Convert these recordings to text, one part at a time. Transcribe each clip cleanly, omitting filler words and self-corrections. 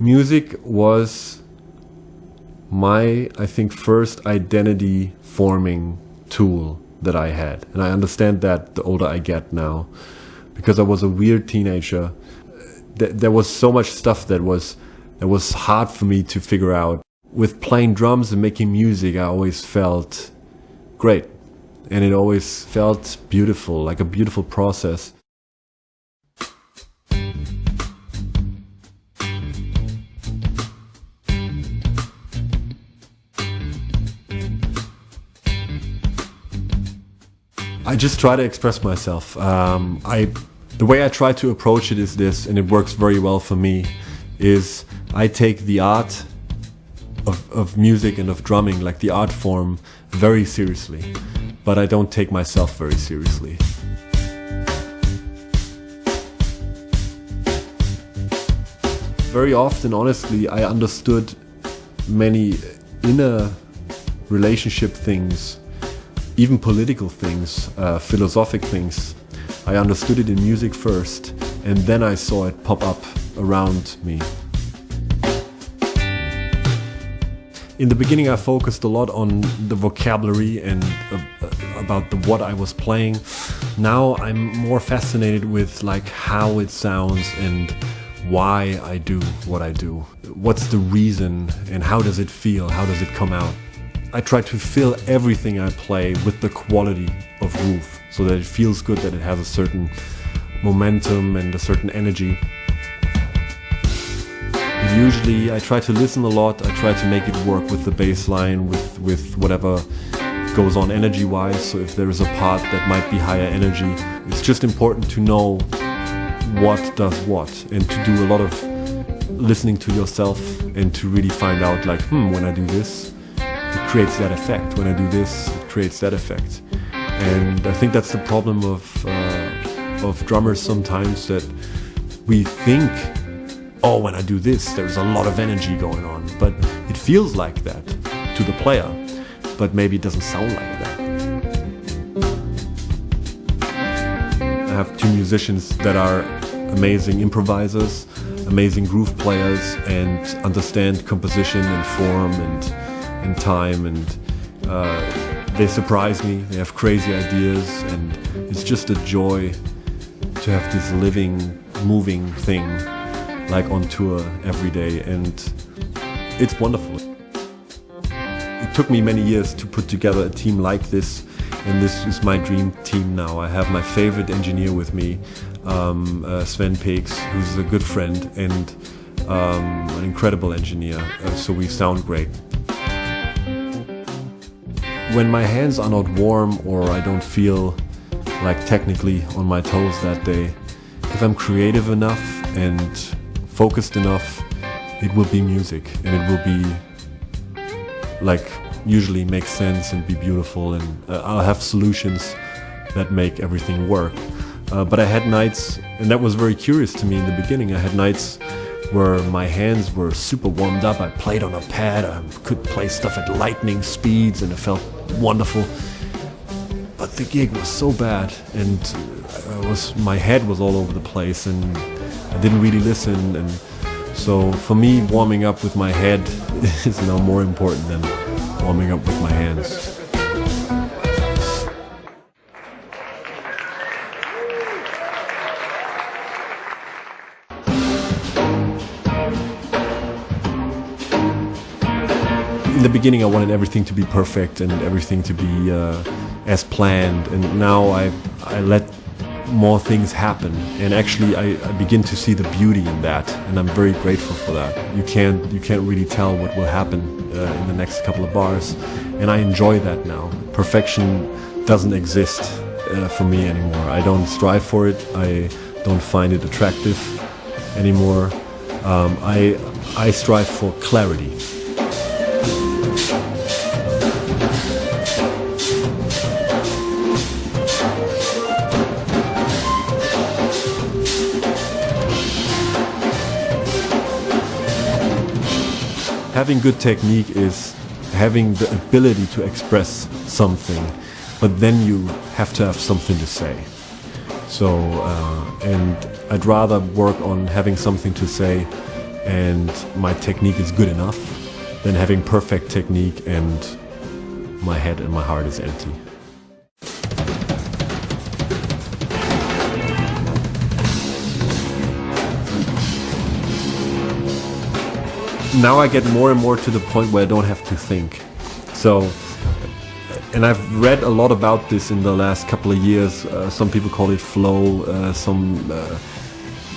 Music was my, I think, first identity forming tool that I had. And I understand that the older I get now, because I was a weird teenager. There was so much stuff that was hard for me to figure out. With playing drums and making music, I always felt great. And it always felt beautiful, like a beautiful process. I just try to express myself. The way I try to approach it is this, and it works very well for me, is I take the art of music and of drumming, like the art form, very seriously. But I don't take myself very seriously. Very often, honestly, I understood many inner relationship things, even political things, philosophic things. I understood it in music first, and then I saw it pop up around me. In the beginning, I focused a lot on the vocabulary and about what I was playing. Now I'm more fascinated with like how it sounds and why I do what I do. What's the reason and how does it feel? How does it come out? I try to fill everything I play with the quality of groove so that it feels good, that it has a certain momentum and a certain energy. Usually I try to listen a lot, I try to make it work with the bass line, with whatever goes on energy-wise. So if there is a part that might be higher energy, it's just important to know what does what, and to do a lot of listening to yourself and to really find out like, when I do this, it creates that effect. When I do this, it creates that effect. And I think that's the problem of drummers sometimes, that we think, oh, when I do this, there's a lot of energy going on. But it feels like that to the player, but maybe it doesn't sound like that. I have two musicians that are amazing improvisers, amazing groove players, and understand composition and form and time, and they surprise me. They have crazy ideas, and it's just a joy to have this living, moving thing like on tour every day, and it's wonderful. It took me many years to put together a team like this, and this is my dream team now. I have my favorite engineer with me, Sven Peeks, who's a good friend and an incredible engineer, so we sound great. When my hands are not warm or I don't feel like technically on my toes that day, if I'm creative enough and focused enough, it will be music, and it will be like usually make sense and be beautiful, and I'll have solutions that make everything work. But I had nights, and that was very curious to me in the beginning, I had nights where my hands were super warmed up. I played on a pad, I could play stuff at lightning speeds, and it felt wonderful. But the gig was so bad, and my head was all over the place, and I didn't really listen. And so for me, warming up with my head is now more important than warming up with my hands. In the beginning, I wanted everything to be perfect and everything to be as planned, and now I let more things happen, and actually I begin to see the beauty in that, and I'm very grateful for that. You can't really tell what will happen in the next couple of bars, and I enjoy that now. Perfection doesn't exist for me anymore. I don't strive for it. I don't find it attractive anymore. I strive for clarity. Having good technique is having the ability to express something, but then you have to have something to say. So, and I'd rather work on having something to say and my technique is good enough than having perfect technique and my head and my heart is empty. Now I get more and more to the point where I don't have to think. So, and I've read a lot about this in the last couple of years. Some people call it flow,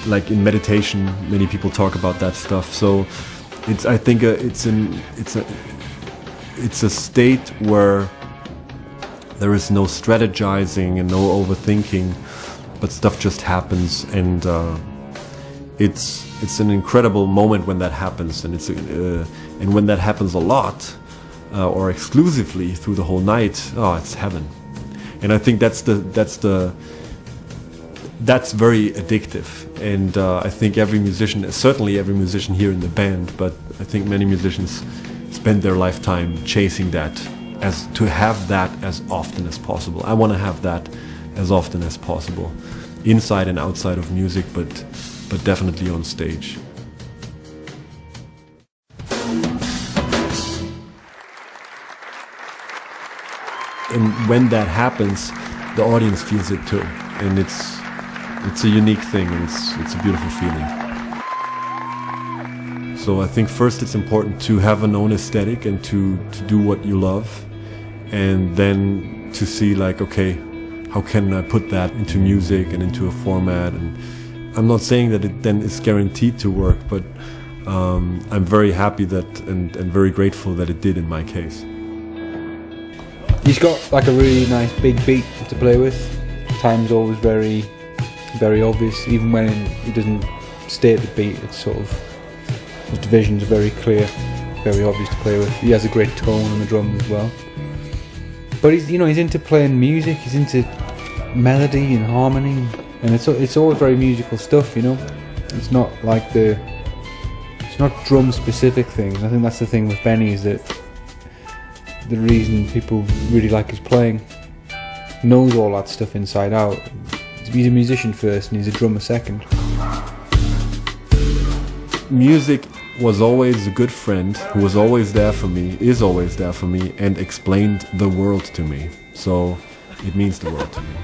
like in meditation, many people talk about that stuff. So it's, I think it's a state where there is no strategizing and no overthinking, but stuff just happens, and it's an incredible moment when that happens, and and when that happens a lot or exclusively through the whole night, oh, it's heaven. And I think that's very addictive, and I think every musician, certainly every musician here in the band, but I think many musicians spend their lifetime chasing that, to have that as often as possible. I want to have that as often as possible, inside and outside of music, but definitely on stage. And when that happens, the audience feels it too, and it's a unique thing, and it's a beautiful feeling. So I think first it's important to have an own aesthetic and to do what you love, and then to see like, okay, how can I put that into music and into a format? And I'm not saying that it then is guaranteed to work, but I'm very happy that and very grateful that it did in my case. He's got like a really nice big beat to play with. Time's always very, very obvious, even when he doesn't state the beat. It's sort of, his divisions are very clear, very obvious to play with. He has a great tone on the drums as well. But he's into playing music. He's into melody and harmony, and it's all very musical stuff. It's not like it's not drum specific things. I think that's the thing with Benny, is that the reason people really like his playing, knows all that stuff inside out. He's a musician first and he's a drummer second. Music was always a good friend who was always there for me, is always there for me, and explained the world to me. So it means the world to me.